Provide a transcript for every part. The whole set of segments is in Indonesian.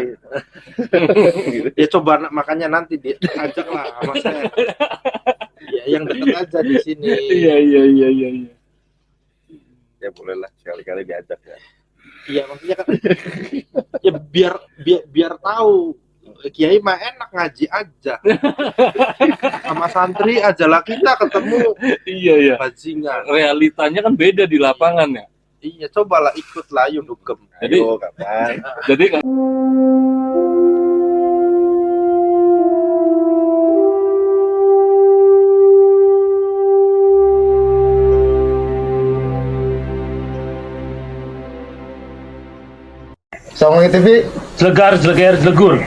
Gitu. Ya coba makanya nanti diajak lah sama saya. Ya yang dekat aja di sini. Iya. Ya bolehlah sekali-kali diajak ya. Iya maksudnya kan ya biar tahu Kiai mah enak ngaji aja. Sama santri aja lah kita ketemu Iya. bajingan. Realitanya kan beda di lapangan ya. Iya, cobalah ikut lah yuk dugem. Ayo kapan? Jadi Assalamualaikum TV. Jelegar jelegur.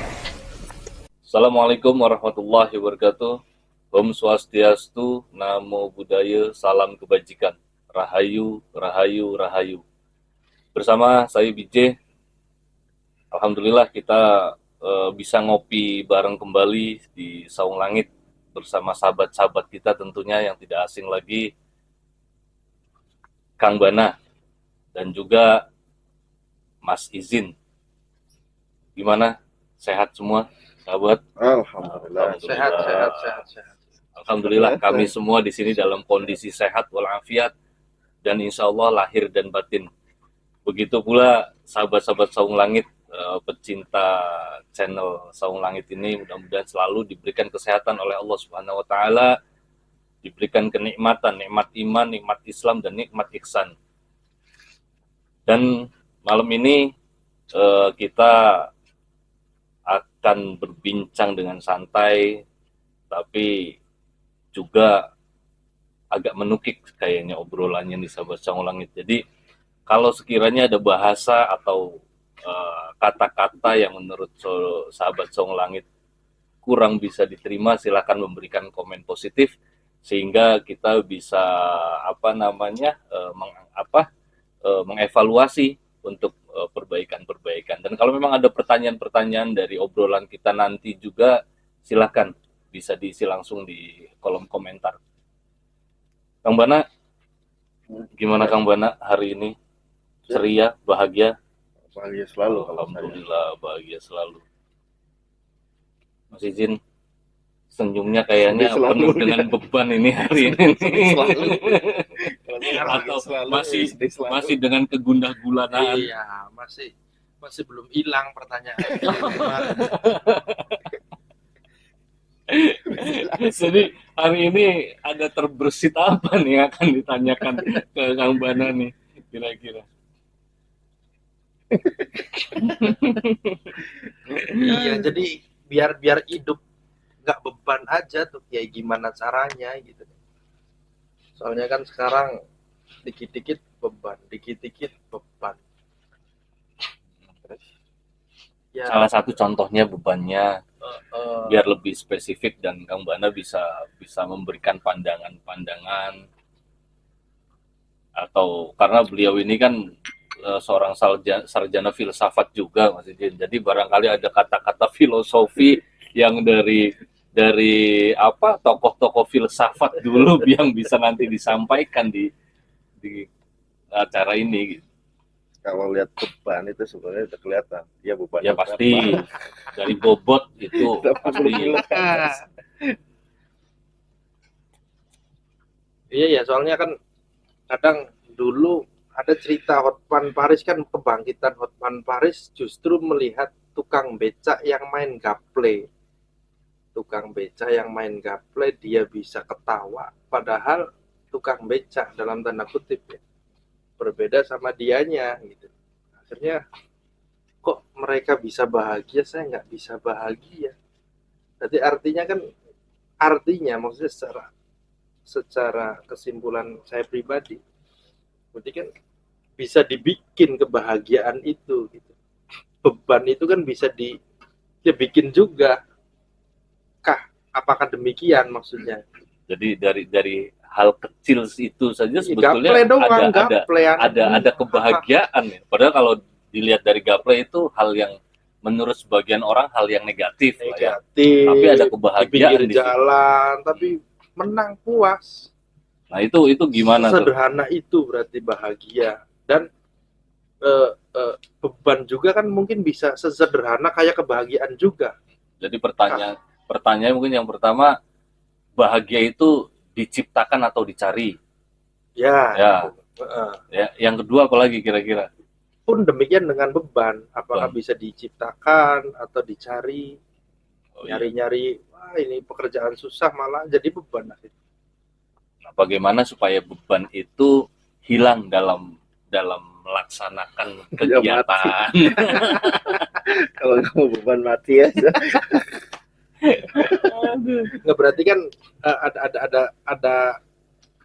Assalamualaikum warahmatullahi wabarakatuh. Om Swastiastu, Namo Buddhaya, Salam Kebajikan. Rahayu, Rahayu, Rahayu. Bersama saya BJ. Alhamdulillah kita bisa ngopi bareng kembali di Saung Langit bersama sahabat-sahabat kita tentunya yang tidak asing lagi, Kang Bana dan juga Mas Izin. Gimana? Sehat semua, sahabat? Alhamdulillah. Sehat. Alhamdulillah kami semua di sini dalam kondisi sehat walafiat dan insya Allah lahir dan batin. Begitu pula sahabat-sahabat Saung Langit, pecinta channel Saung Langit ini mudah-mudahan selalu diberikan kesehatan oleh Allah Subhanahu Wa Taala, diberikan kenikmatan, nikmat iman, nikmat Islam dan nikmat ihsan. Dan malam ini kita akan berbincang dengan santai, tapi juga agak menukik kayaknya obrolannya di sahabat Saung Langit. Jadi kalau sekiranya ada bahasa atau kata-kata yang menurut sahabat Saung Langit kurang bisa diterima, silakan memberikan komen positif sehingga kita bisa mengevaluasi untuk perbaikan. Dan kalau memang ada pertanyaan-pertanyaan dari obrolan kita nanti juga silakan bisa diisi langsung di kolom komentar. Kang Bana, gimana Kang Bana hari ini? Ceria, bahagia? Bahagia selalu. Alhamdulillah bahagia selalu. Mas Izin, senyumnya kayaknya penuh dengan beban ini hari ini. Atau masih dengan kegundah gulanaan. Iya, masih belum hilang pertanyaan. Jadi hari ini ada terbersit apa nih yang akan ditanyakan ke Kang Bana nih kira-kira? Iya, jadi biar hidup nggak beban aja tuh, kayak gimana caranya gitu. Soalnya kan sekarang dikit-dikit beban. Ya, Salah satu contohnya bebannya biar lebih spesifik dan Kang Bana bisa memberikan pandangan-pandangan, atau karena beliau ini kan seorang sarjana filsafat juga Mas Izin. Jadi barangkali ada kata-kata filosofi yang dari tokoh-tokoh filsafat dulu yang bisa nanti disampaikan di acara ini. Kalau lihat beban itu sebenarnya udah kelihatan. Ya beban. Ya pasti dari bobot itu pasti. Iya ya, soalnya kan kadang dulu ada cerita Hotman Paris, kan kebangkitan Hotman Paris justru melihat tukang becak yang main gaple. Tukang becak yang main gaple dia bisa ketawa, padahal tukang becak dalam tanda kutip ya berbeda sama dianya gitu. Akhirnya kok mereka bisa bahagia, saya nggak bisa bahagia. Jadi artinya maksudnya secara kesimpulan saya pribadi, berarti kan bisa dibikin kebahagiaan itu gitu. Beban itu kan bisa dibikin juga. Apakah demikian maksudnya? Jadi dari hal kecil itu saja sebetulnya ada kebahagiaan ya. Padahal kalau dilihat dari gaple itu hal yang menurut sebagian orang hal yang negatif. Ya. Tapi ada kebahagiaan di jalan, tapi menang puas. Nah itu gimana? Sederhana tuh? Itu berarti bahagia. Dan beban juga kan mungkin bisa sesederhana kayak kebahagiaan juga. Jadi pertanyaan mungkin yang pertama, bahagia itu diciptakan atau dicari? Ya, Ya. itu. Ya, yang kedua apalagi kira-kira? Pun demikian dengan beban, apakah Beban. bisa diciptakan atau dicari? Oh, iya. Nyari-nyari, wah ini pekerjaan susah malah jadi beban akhirnya. Nah, bagaimana supaya beban itu hilang dalam melaksanakan kegiatan? Kalau kamu beban mati aja. Nggak, berarti kan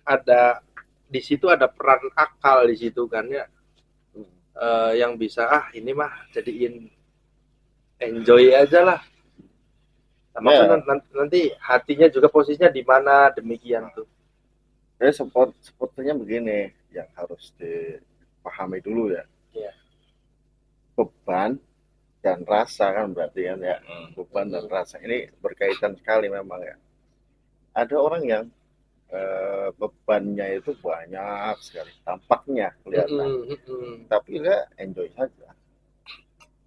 ada di situ ada peran akal di situ kan ya, yang bisa ini mah jadiin enjoy aja lah. Nah, maksudnya nanti hatinya juga posisinya di mana demikian tuh. Sepertinya begini yang harus dipahami dulu ya. Iya. Beban dan rasa kan berarti kan ya. Beban dan rasa ini berkaitan sekali memang ya. Ada orang yang bebannya itu banyak sekali, tampaknya kelihatan, tapi dia enjoy saja.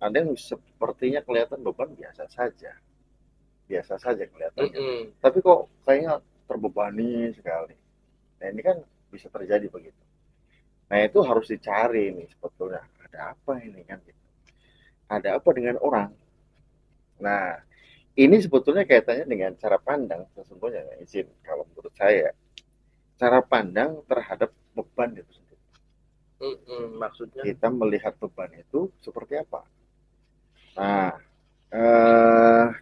Ada yang sepertinya kelihatan beban biasa saja kelihatannya, tapi kok kayaknya terbebani sekali. Nah ini kan bisa terjadi begitu. Nah itu harus dicari nih sebetulnya, ada apa ini kan gitu. Ada apa dengan orang. Nah ini sebetulnya kaitannya dengan cara pandang sesungguhnya, izin kalau menurut saya, cara pandang terhadap beban itu sendiri. Maksudnya Kita melihat beban itu seperti apa. Nah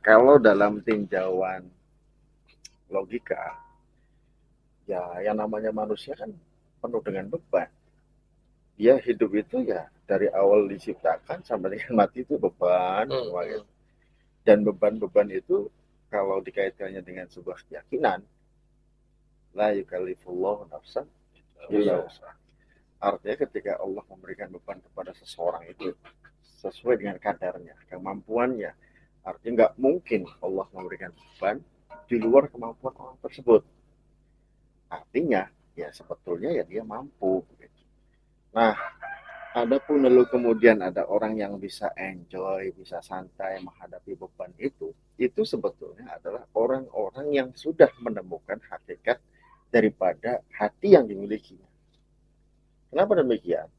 kalau dalam tinjauan logika, ya yang namanya manusia kan penuh dengan beban. Dia hidup itu ya dari awal diciptakan sampai dengan mati itu beban semua gitu. Dan beban-beban itu kalau dikaitkannya dengan sebuah keyakinan, la yukallifullahu nafsan illa wus'aha. Artinya ketika Allah memberikan beban kepada seseorang itu sesuai dengan kadarnya, kemampuannya. Artinya nggak mungkin Allah memberikan beban di luar kemampuan orang tersebut. Artinya ya sebetulnya ya dia mampu. Nah, adapun lalu kemudian ada orang yang bisa enjoy, bisa santai menghadapi beban itu sebetulnya adalah orang-orang yang sudah menemukan hakikat daripada hati yang dimilikinya. Kenapa demikian?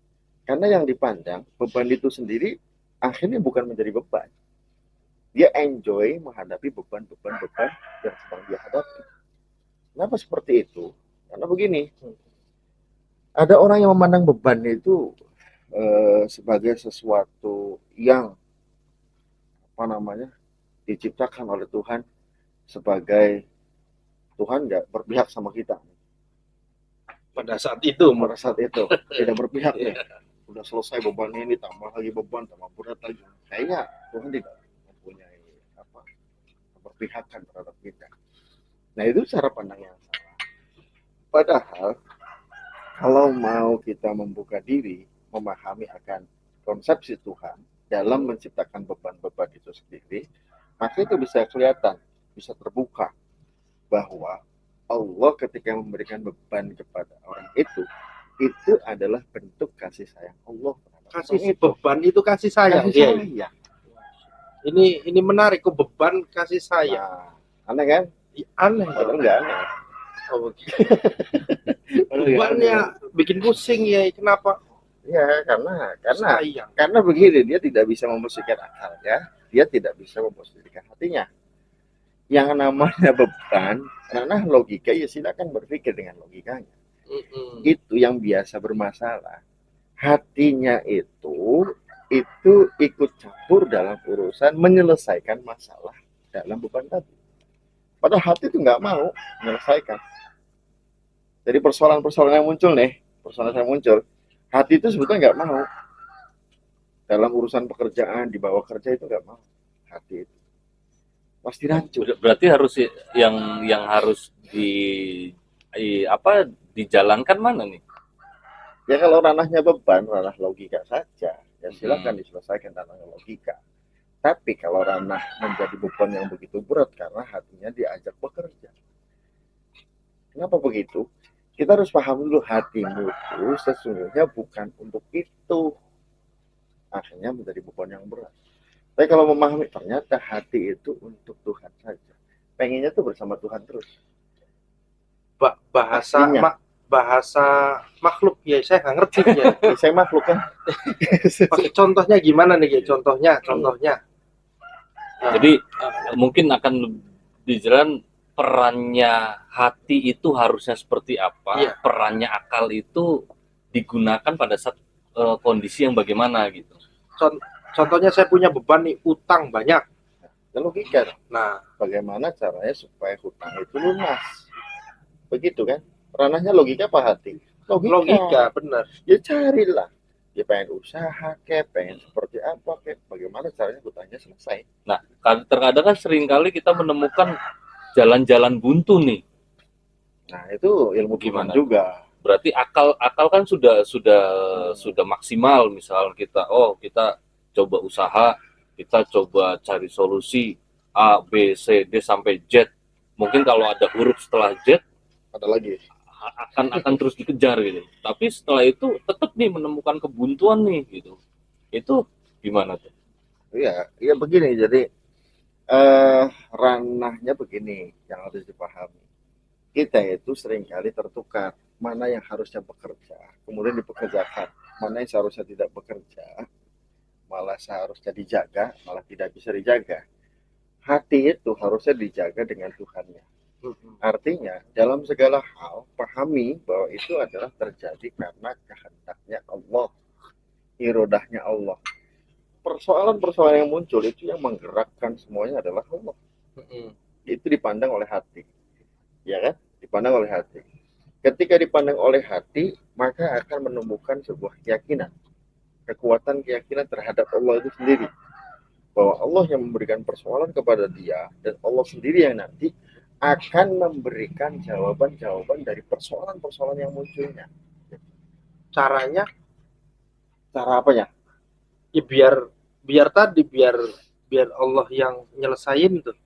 Karena yang dipandang beban itu sendiri akhirnya bukan menjadi beban. Dia enjoy menghadapi beban-beban yang sedang dia hadapi. Kenapa seperti itu? Karena begini, ada orang yang memandang beban itu sebagai sesuatu yang diciptakan oleh Tuhan, sebagai Tuhan nggak berpihak sama kita. pada saat itu tidak berpihak nih. Udah selesai beban ini, tambah lagi beban, tambah berat lagi. Kayaknya Tuhan tidak mempunyai keberpihakan terhadap kita. Nah itu cara pandang yang salah. Padahal kalau mau kita membuka diri, memahami akan konsepsi Tuhan dalam menciptakan beban-beban itu sendiri, maka itu bisa kelihatan, bisa terbuka bahwa Allah ketika memberikan beban kepada orang itu adalah bentuk kasih sayang Allah. Kasih beban itu kasih sayang. Kasih sayang. Ini menarik, kok beban kasih sayang. Nah, aneh kan? Aneh. Padahal nggak aneh. Oh, begitu. Bebannya bikin pusing ya, kenapa? Ya karena begini, dia tidak bisa memposisikan akalnya, dia tidak bisa memposisikan hatinya. Yang namanya beban, ranah logika ya silakan berpikir dengan logikanya. Itu yang biasa bermasalah. Hatinya itu ikut campur dalam urusan menyelesaikan masalah dalam beban tadi. Padahal hati itu nggak mau menyelesaikan. Jadi persoalan-persoalan yang muncul, hati itu sebetulnya nggak mau. Dalam urusan pekerjaan, dibawa kerja itu nggak mau. Hati itu pasti rancu. Berarti harus yang harus dijalankan mana nih? Ya kalau ranahnya beban, ranah logika saja, ya silakan diselesaikan ranah logika. Tapi kalau ranah menjadi beban yang begitu berat karena hatinya diajak bekerja. Kenapa begitu? Kita harus paham dulu, hatimu itu sesungguhnya bukan untuk itu. akhirnya menjadi beban yang berat. Tapi kalau memahami ternyata hati itu untuk Tuhan saja, pengennya tuh bersama Tuhan terus. Bahasa Aslinya. bahasa makhluk ya, saya nggak ngerti ya. Saya makhluk kan. Contohnya gimana nih ya? Contohnya. Nah, Jadi mungkin akan dijelaskan perannya hati itu harusnya seperti apa, Iya. perannya akal itu digunakan pada saat kondisi yang bagaimana gitu. contohnya saya punya beban nih, utang banyak. Dan logika, Nah, bagaimana caranya supaya hutang itu lunas? Begitu kan? Ranahnya logika apa hati? logika benar. Ya carilah. Dia pengen usaha kayak, pengen seperti apa kayak, bagaimana caranya hutangnya selesai. Nah, terkadang kan seringkali kita menemukan jalan-jalan buntu nih. Nah, itu ilmu Tuhan Gimana? juga. Berarti akal kan sudah maksimal. Misal kita coba usaha, kita coba cari solusi A, B, C, D sampai Z. Mungkin kalau ada huruf setelah Z Ada lagi. akan terus dikejar gitu. Tapi setelah itu tetap nih menemukan kebuntuan nih gitu. Itu gimana tuh? Iya, iya begini. Jadi ranahnya begini yang harus dipahami. Kita itu seringkali tertukar mana yang harusnya bekerja, kemudian dipekerjakan, mana yang seharusnya tidak bekerja, malah seharusnya dijaga, malah tidak bisa dijaga. Hati itu harusnya dijaga dengan Tuhannya. Artinya, dalam segala hal, pahami bahwa itu adalah terjadi karena kehendaknya Allah, irodahnya Allah. Persoalan-persoalan yang muncul itu yang menggerakkan semuanya adalah Allah. Itu dipandang oleh hati. Ya kan? Dipandang oleh hati. Ketika dipandang oleh hati, maka akan menemukan sebuah keyakinan. Kekuatan keyakinan terhadap Allah itu sendiri. Bahwa Allah yang memberikan persoalan kepada dia, dan Allah sendiri yang nanti akan memberikan jawaban-jawaban dari persoalan-persoalan yang munculnya. Caranya Cara apanya? ya biar Allah yang nyelesain tuh.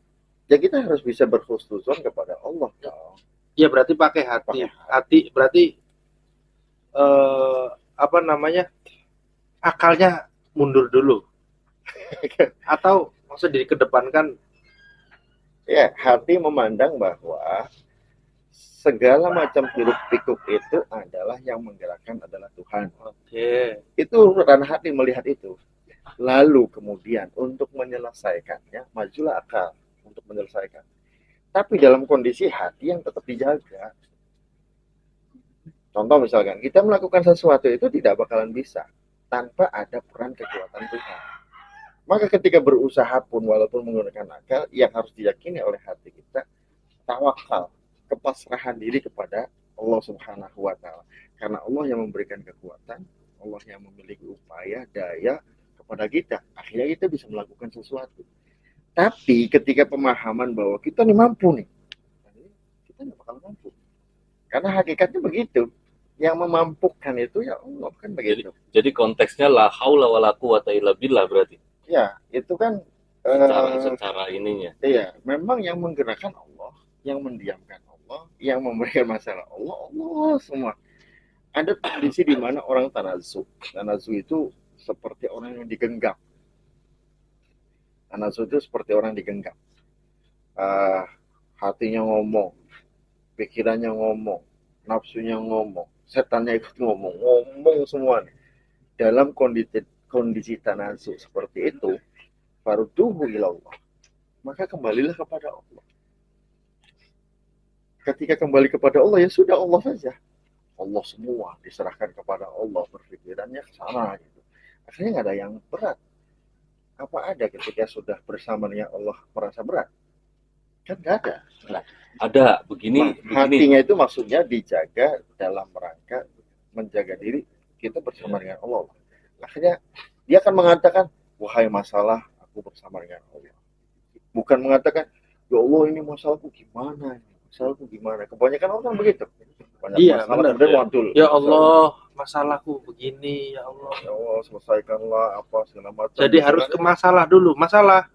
Ya kita harus bisa berhusnuzon kepada Allah dong. Ya berarti pakai hati. Hati berarti akalnya mundur dulu. Atau maksud dikedepankan. Ya, hati memandang bahwa segala macam hiruk pikuk itu adalah yang menggerakkan adalah Tuhan. Oke. Itu ranah hati melihat itu. Lalu kemudian untuk menyelesaikannya, majulah akal untuk menyelesaikan. Tapi dalam kondisi hati yang tetap dijaga. Contoh misalkan, kita melakukan sesuatu itu tidak bakalan bisa tanpa ada peran kekuatan Tuhan. Maka ketika berusaha pun walaupun menggunakan akal, yang harus diyakini oleh hati kita, tawakal, kepasrahan diri kepada Allah Subhanahu wa Ta'ala. Karena Allah yang memberikan kekuatan, Allah yang memiliki upaya, daya kepada kita. Akhirnya kita bisa melakukan sesuatu. Tapi ketika pemahaman bahwa kita nih mampu nih, kita nggak bakal mampu. Karena hakikatnya begitu. Yang memampukan itu ya Allah kan begitu. Jadi konteksnya la haula wala quwata illa billah berarti. Ya, itu kan Secara ininya. Iya, memang yang menggerakkan Allah, yang mendiamkan Allah, yang memberikan masalah Allah, Allah semua. Ada kondisi di mana orang tanazu. Tanazu itu seperti orang yang digenggam. Tanazu itu seperti orang digenggam. Hatinya ngomong, pikirannya ngomong, nafsunya ngomong, setannya ikut ngomong semua. Dalam kondisi tanazu seperti itu, farduhu ilallah, maka kembalilah kepada Allah. Ketika kembali kepada Allah, ya sudah Allah saja. Allah semua diserahkan kepada Allah, berpikirannya ke sana gitu. Akhirnya nggak ada yang berat. Apa ada ketika sudah bersama dengan Allah merasa berat? Kan nggak ada. Nah, ada begini. Hatinya itu maksudnya dijaga dalam rangka menjaga diri kita bersama dengan Allah. Akhirnya dia akan mengatakan, wahai masalah, aku bersama dengan Allah. Bukan mengatakan, ya Allah ini masalahku gimana? Masalahku gimana? Kebanyakan orang begitu. Banyak Iya, masalah, benar. wadul. Ya Allah, masalahku begini, ya Allah. Ya Allah, selesaikanlah apa segala macam. Jadi harus ke masalah dulu. Masalah.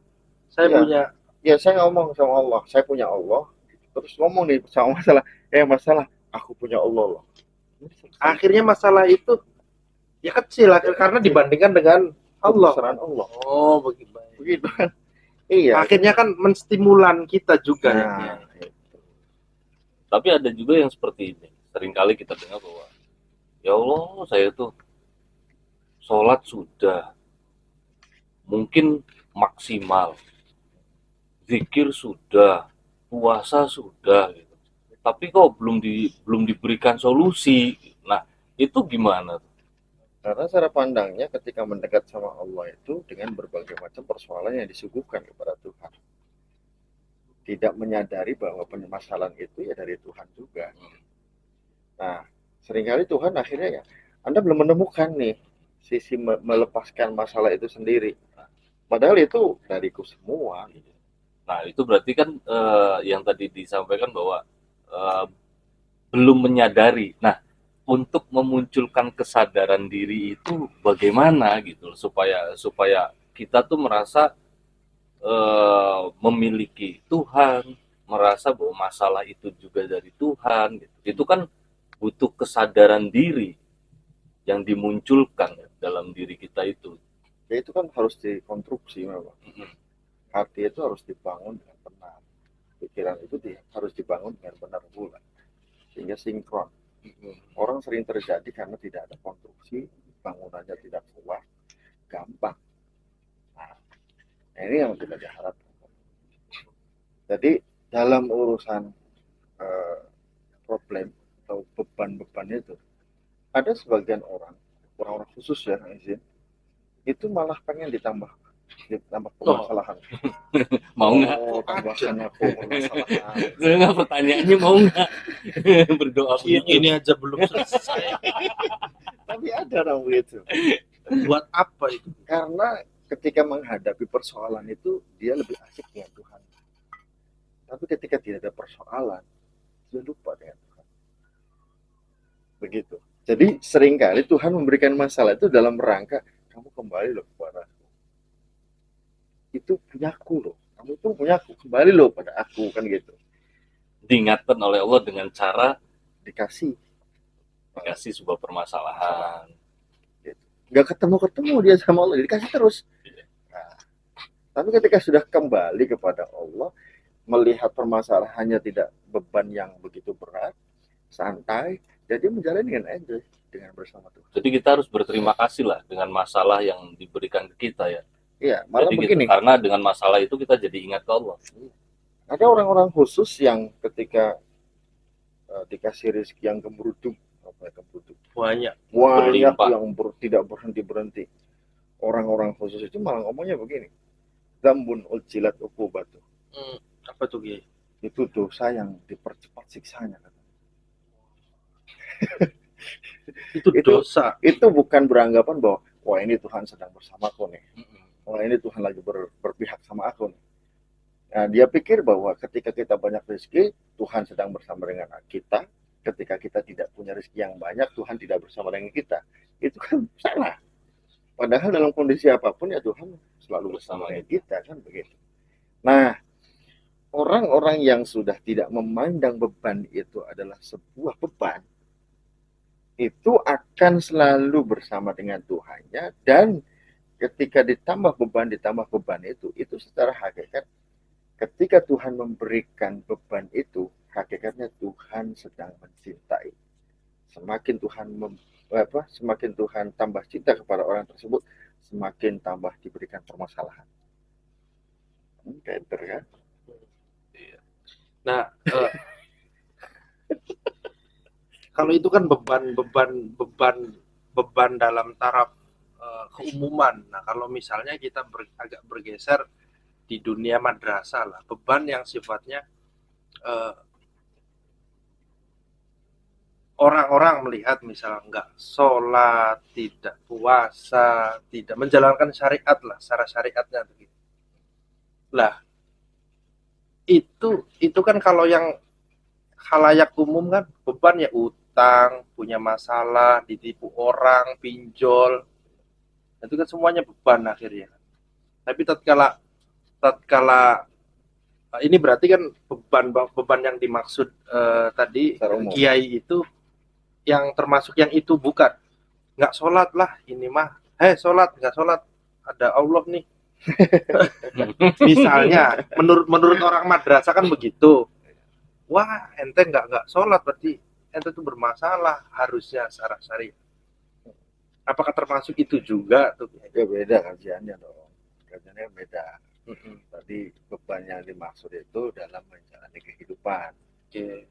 Saya punya. Ya, saya ngomong sama Allah. Saya punya Allah. Terus ngomong nih sama masalah. Masalah, aku punya Allah loh. Akhirnya masalah itu ya kecil karena dibandingkan dengan Allah. kebesaran Allah. Oh, begitu. Begitu kan? Iya. Akhirnya kan menstimulan kita juga ya. Nah, Tapi ada juga yang seperti ini. Seringkali kita dengar bahwa ya Allah, saya tuh sholat sudah mungkin maksimal, zikir sudah, puasa sudah, gitu. Tapi kok belum diberikan solusi. Nah, itu gimana? karena cara pandangnya ketika mendekat sama Allah itu dengan berbagai macam persoalan yang disuguhkan kepada Tuhan. Tidak menyadari bahwa permasalahan itu ya dari Tuhan juga. Nah, seringkali Tuhan akhirnya ya, Anda belum menemukan nih sisi melepaskan masalah itu sendiri. Padahal itu dariku semua. Nah, itu berarti kan yang tadi disampaikan bahwa belum menyadari. Nah, untuk memunculkan kesadaran diri itu bagaimana gitu supaya kita tuh merasa memiliki Tuhan, merasa bahwa masalah itu juga dari Tuhan gitu. Itu kan butuh kesadaran diri yang dimunculkan dalam diri kita itu. Ya itu kan harus dikonstruksi memang. Hati itu harus dibangun dengan benar. Pikiran itu harus dibangun dengan benar pula. Sehingga sinkron. Orang sering terjadi karena tidak ada konstruksi, bangunannya tidak kuat, gampang. Nah, ini yang tidak diharapkan. Jadi dalam urusan problem atau beban-beban itu, ada sebagian orang-orang khusus ya, izin, itu malah pengen ditambah permasalahan. Mau nggak? Tambahkan aku permasalahan. Nggak, pertanyaannya mau nggak? Berdoa Ini aja belum selesai. Tapi ada orang begitu. Buat apa itu? Karena ketika menghadapi persoalan itu dia lebih asik dengan Tuhan. Tapi ketika tidak ada persoalan, dia lupa dengan Tuhan. Begitu. Jadi seringkali Tuhan memberikan masalah itu dalam rangka kamu kembali loh kepada aku. Itu punyaku loh. Kamu itu punyaku, kembali loh pada aku, kan gitu. Diingatkan oleh Allah dengan cara Dikasih sebuah permasalahan. Gak ketemu dia sama Allah, dikasih terus. Nah, tapi ketika sudah kembali kepada Allah, melihat permasalahannya tidak beban yang begitu berat, santai, jadi menjalani dengan enjoy, dengan bersama Tuhan. Jadi kita harus berterima kasih lah dengan masalah yang diberikan ke kita ya. Iya, malah Jadi begini. Karena dengan masalah itu kita jadi ingat ke Allah. Ada orang-orang khusus yang ketika dikasih rezeki yang gemeruduk, Banyak. Berlimpah. yang tidak berhenti. Orang-orang khusus itu malah ngomongnya begini. Zambun ujilat ukubatu. Apa tuh, Gi? Itu dosa yang dipercepat siksanya. Itu dosa. Itu bukan beranggapan bahwa wah ini Tuhan sedang bersamaku nih. Wah ini Tuhan lagi berpihak sama aku nih. Nah, dia pikir bahwa ketika kita banyak rezeki, Tuhan sedang bersama dengan kita. Ketika kita tidak punya rezeki yang banyak, Tuhan tidak bersama dengan kita. Itu kan salah. Padahal dalam kondisi apapun ya Tuhan selalu bersama dengan kita, kan begitu. Nah, orang-orang yang sudah tidak memandang beban itu adalah sebuah beban, itu akan selalu bersama dengan Tuhannya, dan ketika ditambah beban itu secara hakikat ketika Tuhan memberikan beban itu, hakikatnya Tuhan sedang mencintai. Semakin Tuhan tambah cinta kepada orang tersebut, semakin tambah diberikan permasalahan. Kayak kan? Nah, kalau itu kan beban dalam taraf keumuman. Nah, kalau misalnya kita agak bergeser di dunia madrasah lah, beban yang sifatnya orang-orang melihat misalnya nggak sholat, tidak puasa, tidak menjalankan syariat lah, secara syariatnya begitu. Lah, itu kan kalau yang khalayak umum kan beban ya utang, punya masalah, ditipu orang, pinjol, itu kan semuanya beban akhirnya. Tapi tatkala ini berarti kan beban yang dimaksud tadi kiai itu yang termasuk yang itu bukan nggak sholat lah ini mah, sholat nggak sholat ada Allah nih. Misalnya, menurut orang madrasah kan begitu. Wah, ente nggak sholat berarti ente tuh bermasalah harusnya secara syariah. Apakah termasuk itu juga tuh? Ya beda kajiannya dong. Kajiannya beda. Mm-mm. Tadi beban yang dimaksud itu dalam menjalani kehidupan. Oke.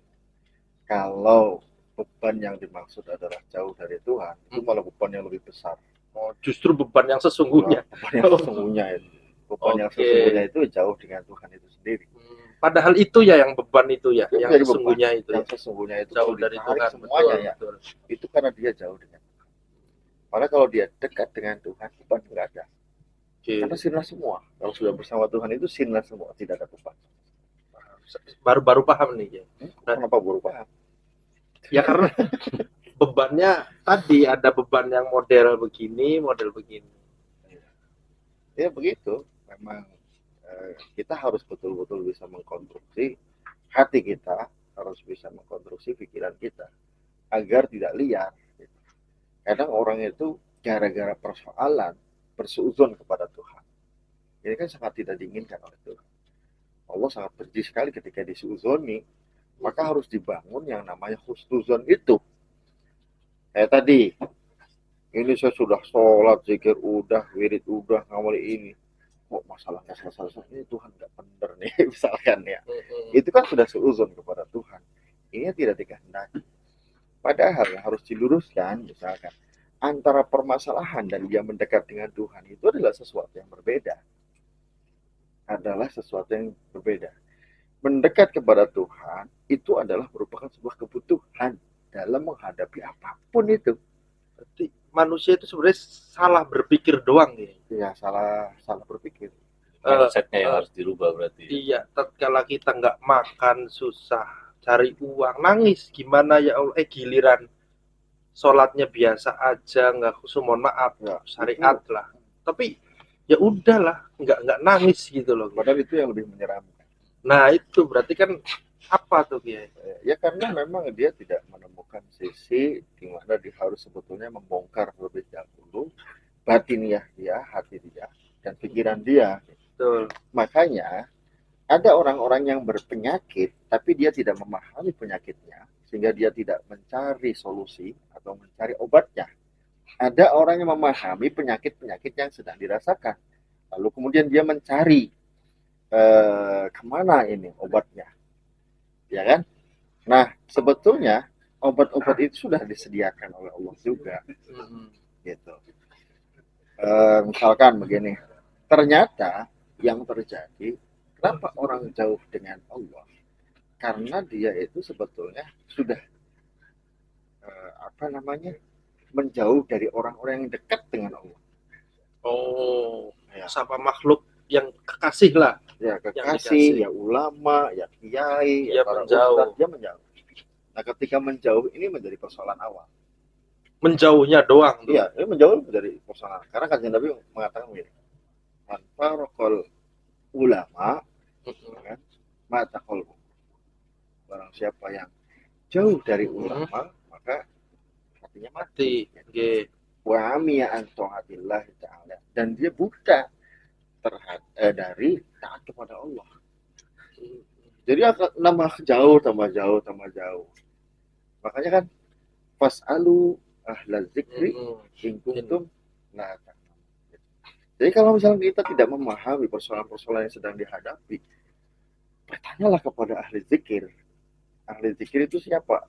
Kalau beban yang dimaksud adalah jauh dari Tuhan, itu malah beban yang lebih besar. Oh, justru beban yang sesungguhnya. Beban yang sesungguhnya itu. Beban yang Oke. sesungguhnya itu jauh dengan Tuhan itu sendiri. Padahal itu ya yang beban itu ya, Itu yang menjadi sesungguhnya beban. itu Yang ya. sesungguhnya itu Jauh kalau dari ditarik Tuhan, semuanya betul, ya, betul. itu karena dia jauh dengan Tuhan. Padahal kalau dia dekat dengan Tuhan, beban nggak ada. Oke. Karena sirna semua. Kalau sudah bersama Tuhan itu sirna semua, tidak ada beban. Baru paham nih ya. Kenapa baru paham? Ya karena bebannya tadi ada beban yang model begini, model begini. Ya begitu. Memang kita harus betul-betul bisa mengkonstruksi hati kita, harus bisa mengkonstruksi pikiran kita agar tidak liar. Kadang orang itu gara-gara persoalan bersuuzon kepada Tuhan. Ini kan sangat tidak diinginkan oleh Tuhan. Allah sangat benci sekali ketika disuuzoni, maka harus dibangun yang namanya husnuzon itu. Kayak tadi, ini saya sudah sholat, zikir udah, wirid udah, ngamal ini. Kok masalahnya selesai, ini Tuhan nggak bener nih, misalkan ya. Itu kan sudah seuzon kepada Tuhan. Ini tidak dikehendaki. Padahal yang harus diluruskan, misalkan, antara permasalahan dan dia mendekat dengan Tuhan itu adalah sesuatu yang berbeda. Mendekat kepada Tuhan itu adalah merupakan sebuah kebutuhan dalam menghadapi apapun itu. Berarti manusia itu sebenarnya salah berpikir doang ya. Ya salah berpikir. Mindsetnya yang harus dirubah berarti. Iya, tatkala kita nggak makan susah, cari uang, nangis gimana ya Allah, giliran sholatnya biasa aja, nggak khusus, mohon maaf, Ya, syariat lah. Tapi ya udahlah, nggak nangis gitu loh. Padahal itu yang lebih menyeramkan. Nah itu berarti kan apa tuh Kiai? Ya karena memang dia tidak menemukan sisi di mana dia harus sebetulnya membongkar terlebih dahulu batiniah dia, hati dia, dan pikiran dia. Betul. Makanya ada orang-orang yang berpenyakit tapi dia tidak memahami penyakitnya sehingga dia tidak mencari solusi atau mencari obatnya. Ada orang yang memahami penyakit-penyakit yang sedang dirasakan, lalu kemudian dia mencari kemana ini obatnya, ya kan? Nah sebetulnya obat-obat itu sudah disediakan oleh Allah juga, gitu. Misalkan begini, ternyata yang terjadi, kenapa orang jauh dengan Allah? Karena dia itu sebetulnya sudah menjauh dari orang-orang yang dekat dengan Allah. Oh, Ya. sama makhluk yang kekasih lah. Ya Yang kekasih, dikasih. ya ulama, ya kiai, Dia ya para menjauh. ustadz, dia menjauh. Nah ketika menjauh ini menjadi persoalan awal. Menjauhnya doang tuh. Iya, ini menjauh dari persoalan. Karena kanjeng Nabi mengatakan begini, man faraqal ulama, kan, mata qalbu. Barang siapa yang jauh dari ulama, maka hatinya mati. Mati. Wa amiya an taatillah ta'ala. Dan dia buta dari taat kepada Allah. Jadi akan tambah jauh. Makanya kan fas'alu ahla zikri in kuntum la ta'lamun. Jadi kalau misalnya kita tidak memahami persoalan-persoalan yang sedang dihadapi, bertanyalah kepada ahli zikir. Ahli zikir itu siapa?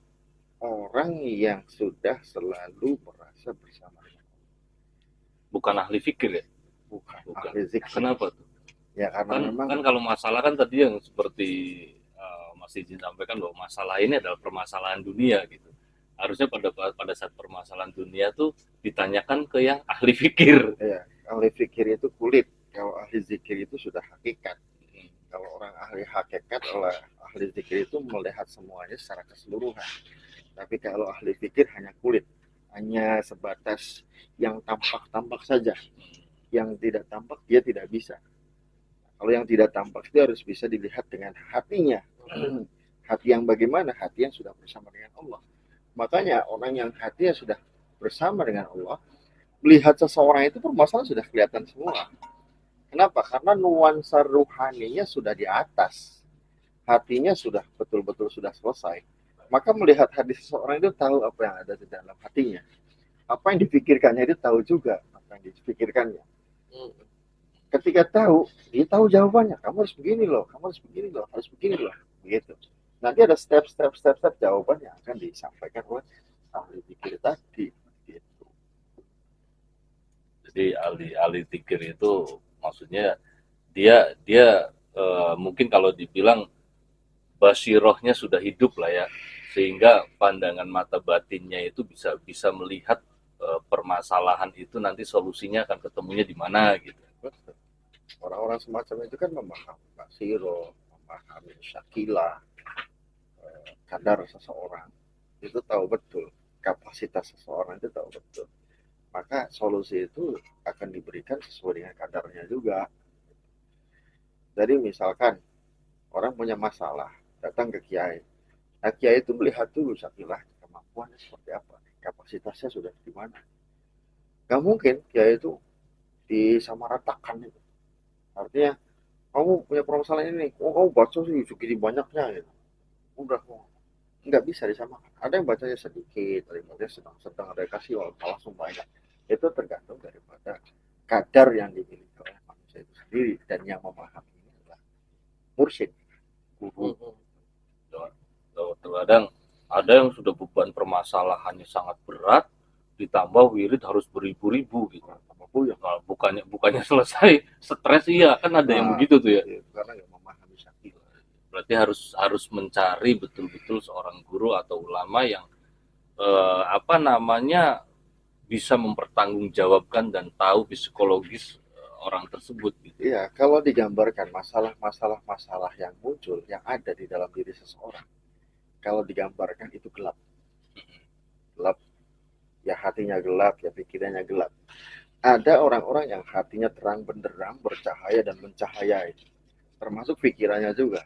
Orang yang sudah selalu merasa bersama dengan Allah. Bukan ahli fikir ya? Bukan. Bukan. Ahli zikir. Kenapa tuh? Ya karena memang Kan kalau masalah kan tadi yang seperti Mas Izin sampaikan bahwa masalah ini adalah permasalahan dunia gitu. Harusnya pada saat permasalahan dunia tuh ditanyakan ke yang ahli fikir. ya, ahli fikir itu kulit. Kalau ahli zikir itu sudah hakikat. Kalau orang ahli hakikat, ahli zikir itu melihat semuanya secara keseluruhan. Tapi kalau ahli fikir hanya kulit, hanya sebatas yang tampak-tampak saja. Yang tidak tampak dia tidak bisa. Kalau yang tidak tampak itu harus bisa dilihat dengan hatinya. Hati yang bagaimana? Hati yang sudah bersama dengan Allah. Makanya orang yang hatinya sudah bersama dengan Allah, melihat seseorang itu permasalahan sudah kelihatan semua. Kenapa? Karena nuansa ruhaninya sudah di atas, hatinya sudah betul-betul sudah selesai. Maka melihat hati seseorang itu tahu apa yang ada di dalam hatinya, apa yang dipikirkannya itu tahu juga apa yang dipikirkannya. Hmm. Ketika tahu, dia tahu jawabannya. Kamu harus begini loh, kamu harus begini loh, harus begini loh, begitu. Nanti ada step jawaban yang akan disampaikan oleh ahli pikir tadi. Gitu. Jadi ahli pikir itu maksudnya dia dia mungkin kalau dibilang basirohnya sudah hidup lah ya, sehingga pandangan mata batinnya itu bisa bisa melihat permasalahan itu nanti solusinya akan ketemunya di mana gitu. Orang-orang semacam itu kan memahami basiro, memahami syakilah, kadar seseorang, itu tahu betul kapasitas seseorang, itu tahu betul. Maka solusi itu akan diberikan sesuai dengan kadarnya juga. Jadi misalkan orang punya masalah, datang ke kiai. Nah, kiai itu melihat dulu syakilah kemampuannya seperti apa, kapasitasnya sudah di mana. Gak mungkin kiai itu disamaratakan itu. Artinya kamu punya permasalahan ini, oh kamu baca sih segini banyaknya gitu. Udah, nggak bisa disamakan. Ada yang bacanya sedikit, ada yang bacanya sedang-sedang, ada yang kasih langsung banyak. Itu tergantung daripada kadar yang dimiliki oleh manusia itu sendiri, dan yang memahami ini adalah mursyid, guru. Terkadang ada yang sudah beban permasalahannya sangat berat, ditambah wirid harus beribu-ribu gitu. Nah, bukannya selesai stres, iya kan ada yang begitu tuh ya. Karena nggak memahami syakil. Berarti harus mencari betul-betul seorang guru atau ulama yang bisa mempertanggungjawabkan dan tahu psikologis orang tersebut gitu. Iya, kalau digambarkan masalah yang muncul, yang ada di dalam diri seseorang, kalau digambarkan itu gelap, ya hatinya gelap, ya pikirannya gelap. Ada orang-orang yang hatinya terang benderang, bercahaya dan mencahayai, termasuk pikirannya juga.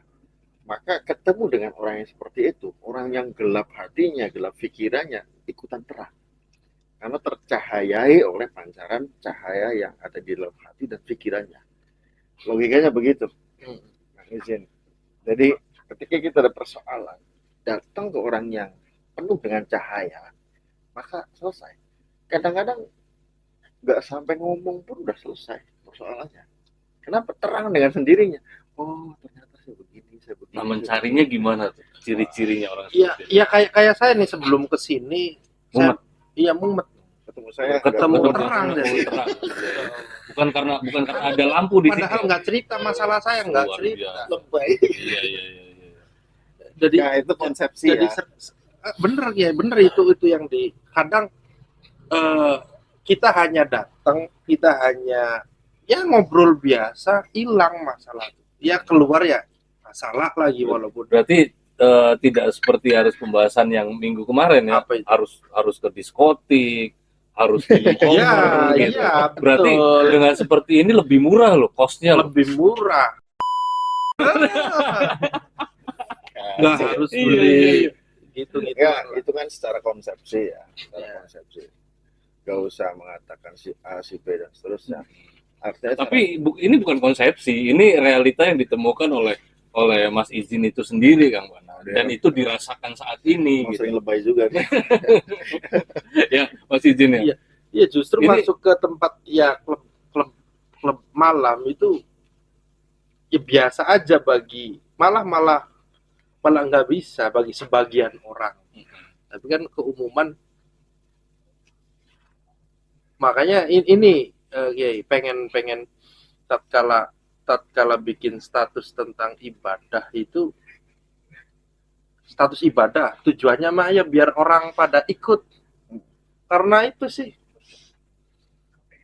Maka ketemu dengan orang yang seperti itu, orang yang gelap hatinya, gelap pikirannya, ikutan terang. Karena tercahayai oleh pancaran cahaya yang ada di dalam hati dan pikirannya. Logikanya begitu. Izin. Jadi ketika kita ada persoalan, datang ke orang yang penuh dengan cahaya, maka selesai. Kadang-kadang nggak sampai ngomong pun udah selesai persoalannya. Kenapa? Terang dengan sendirinya. Oh, ternyata saya begini, saya begini. Nah, mencarinya gimana tuh? Ciri-cirinya orang Iya, seperti iya kayak saya nih sebelum ke sini, mumet. Iya mumet. Ketemu saya Ketemu nggak terang mumet. deh. terang. Bukan karena ada lampu di Padahal sini. nggak cerita masalah saya, nggak Luar cerita. biasa. Lebay. Iya. Jadi Ya, itu konsepsi jadi ya. bener ya, bener itu yang di kadang kita hanya datang, kita hanya ya ngobrol biasa, hilang masalah. Ya keluar ya masalah lagi walaupun Berarti tidak seperti harus pembahasan yang minggu kemarin ya. Apa itu? Harus ke diskotik, harus minum homer Iya, gitu. iya, Berarti betul. dengan seperti ini lebih murah loh costnya loh. Lebih murah. Nggak harus beli gitu. Ya, itu kan secara konsepsi ya, secara Ya. konsepsi. Gak usah mengatakan si A, si B dan seterusnya. Artinya Tapi ini bukan konsepsi, ini realita yang ditemukan oleh Mas Izin itu sendiri, Kang Bana. Dan itu dirasakan saat ini. sering Gitu. lebay juga nih. Ya, Mas Izin ya. Iya. Iya, justru Ini- masuk ke tempat ya klub malam itu ya biasa aja bagi malah nggak bisa bagi sebagian orang. Tapi kan keumuman, makanya ini Kiai, pengen tatkala bikin status tentang ibadah itu, status ibadah tujuannya mah ya biar orang pada ikut, karena itu sih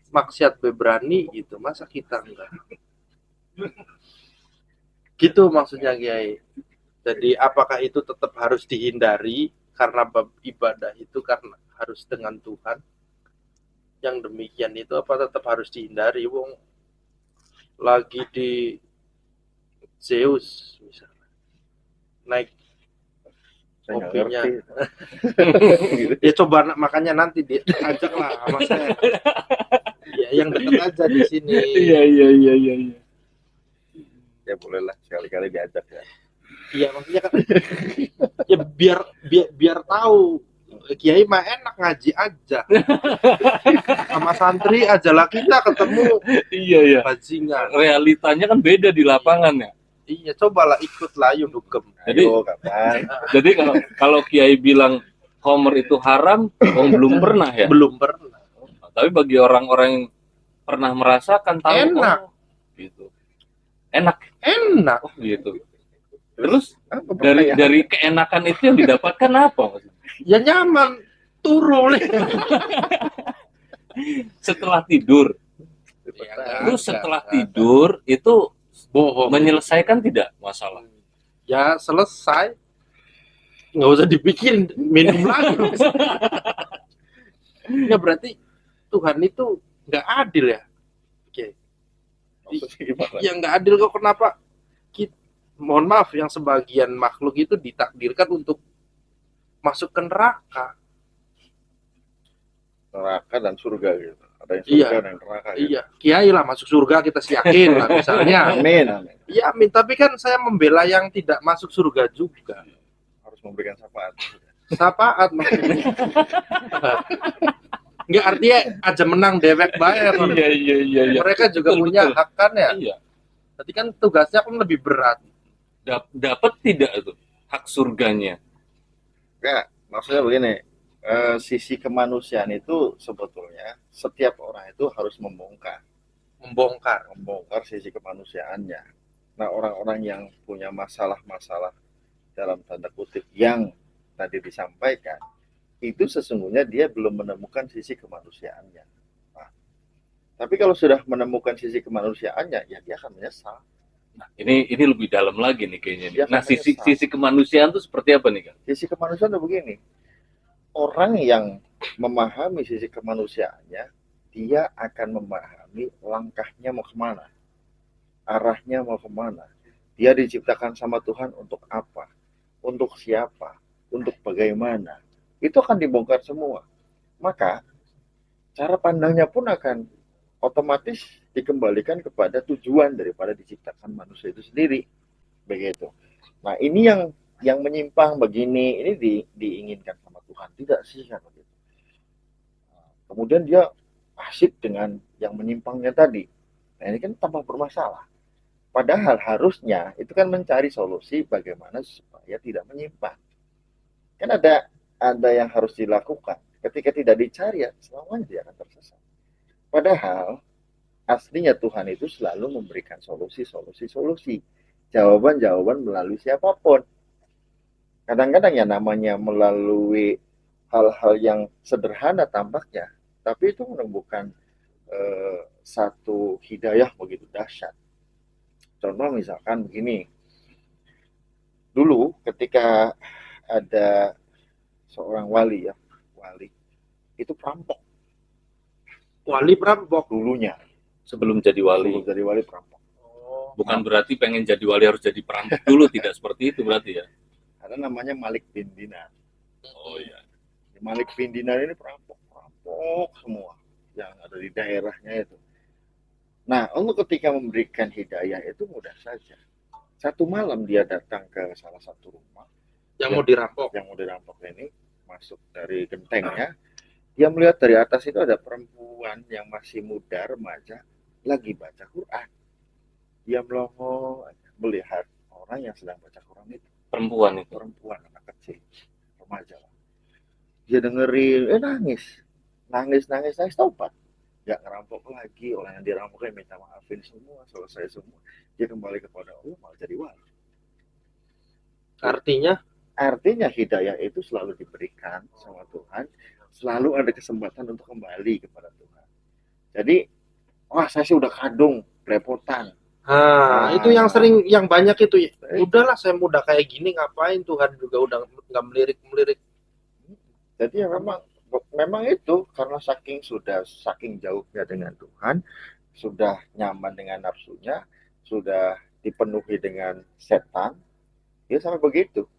maksiat beberani gitu, masa kita enggak gitu maksudnya Kiai. Jadi apakah itu tetap harus dihindari karena bab ibadah itu karena harus dengan Tuhan, yang demikian itu apa tetap harus dihindari? Wong lagi di Zeus misalnya naik Saya nggak Kopinya. ngerti. Gitu. Ya coba makanya nanti diajak lah sama saya. Ya yang dekat aja di sini. Iya. Ya bolehlah sekali-kali diajak ya. Iya maksudnya kan ya biar tahu Kiai mah enak ngaji aja. Sama santri aja lah kita ketemu Iya. bajingan. Realitanya kan beda di lapangan ya. Iya cobalah ikut lah yuk dugem. Jadi- Ayo kapan? Jadi kalau Kiai bilang Homer itu haram, belum pernah ya. Belum pernah. Tapi bagi orang-orang yang pernah merasakan tahu Enak. oh, gitu. Enak Enak. oh, gitu. Terus Apa dari pertanyaan? keenakan itu yang didapatkan apa maksudnya? Ya nyaman. Turun. Setelah tidur. Ya, Terus setelah tidur itu bohong. menyelesaikan tidak masalah. Ya selesai. Nggak usah dipikirin, minum lagi. Ya berarti Tuhan itu nggak adil ya? Oke. Maksudnya gimana? Ya nggak adil kok, kenapa? Mohon maaf, yang sebagian makhluk itu ditakdirkan untuk masuk ke neraka. Neraka dan surga gitu. Ada yang Iya. surga dan neraka gitu. Iya, kiai lah masuk surga kita sih yakin lah misalnya. Amin, amin. Iya amin, tapi kan saya membela yang tidak masuk surga juga. Harus memberikan syafaat. Sapaat maksudnya. Enggak, artinya aja menang dewek bayar. Iya. Mereka juga Betul, punya betul. hak kan ya. Iya. Tapi kan tugasnya kan lebih berat. Dapat tidak itu hak surganya? Enggak, maksudnya begini. Sisi kemanusiaan itu sebetulnya setiap orang itu harus membongkar sisi kemanusiaannya. Nah, orang-orang yang punya masalah-masalah dalam tanda kutip yang tadi disampaikan, itu sesungguhnya dia belum menemukan sisi kemanusiaannya. Nah, tapi kalau sudah menemukan sisi kemanusiaannya, ya dia akan menyesal. Nah, ini lebih dalam lagi nih kayaknya nih. Dia akan Nah, sisi menyesal. kemanusiaan itu seperti apa nih, Kang? Sisi kemanusiaan itu begini, orang yang memahami sisi kemanusiaannya, dia akan memahami langkahnya mau kemana, arahnya mau kemana. Dia diciptakan sama Tuhan untuk apa, untuk siapa, untuk bagaimana. Itu akan dibongkar semua. Maka cara pandangnya pun akan otomatis dikembalikan kepada tujuan daripada diciptakan manusia itu sendiri. Begitu. Nah, ini yang menyimpang begini, ini diinginkan sama Tuhan. Tidak sih kan begitu. Kemudian dia asik dengan yang menyimpangnya tadi. Nah, ini kan tambah bermasalah. Padahal harusnya itu kan mencari solusi bagaimana supaya tidak menyimpang. Kan ada yang harus dilakukan. Ketika tidak dicari, ya selamanya dia akan tersesat. Padahal aslinya Tuhan itu selalu memberikan solusi, jawaban-jawaban melalui siapapun. Kadang-kadang ya namanya melalui hal-hal yang sederhana tampaknya, tapi itu menemukan satu hidayah begitu dahsyat. Contoh misalkan begini, dulu ketika ada seorang wali itu perampok Wali perampok. dulunya. Sebelum jadi wali. Sebelum jadi wali perampok. Bukan berarti pengen jadi wali harus jadi perampok dulu, tidak seperti itu berarti ya. Ada namanya Malik bin Dinar. Oh iya. Malik bin Dinar ini perampok semua yang ada di daerahnya itu. Nah, Allah ketika memberikan hidayah itu mudah saja. Satu malam dia datang ke salah satu rumah Yang mau dirampok. yang mau dirampok ini, masuk dari gentengnya. Dia melihat dari atas itu ada perempuan yang masih muda, remaja, lagi baca Quran. Dia melongo melihat orang yang sedang baca Quran itu. Perempuan itu. Perempuan, anak kecil, remaja lah. Dia dengerin, nangis, tobat. Gak ngerampok lagi, orang yang dirampoknya minta maafin semua, selesai semua. Dia kembali kepada Allah, malah jadi wali. Artinya Hidayah itu selalu diberikan sama Tuhan, selalu ada kesempatan untuk kembali kepada Tuhan. Jadi, wah saya sih udah kadung, belepotan. itu yang banyak itu. Udahlah saya muda kayak gini, ngapain Tuhan juga udah nggak melirik. Jadi ya memang itu karena saking jauhnya dengan Tuhan, sudah nyaman dengan nafsunya, sudah dipenuhi dengan setan, dia sampai begitu.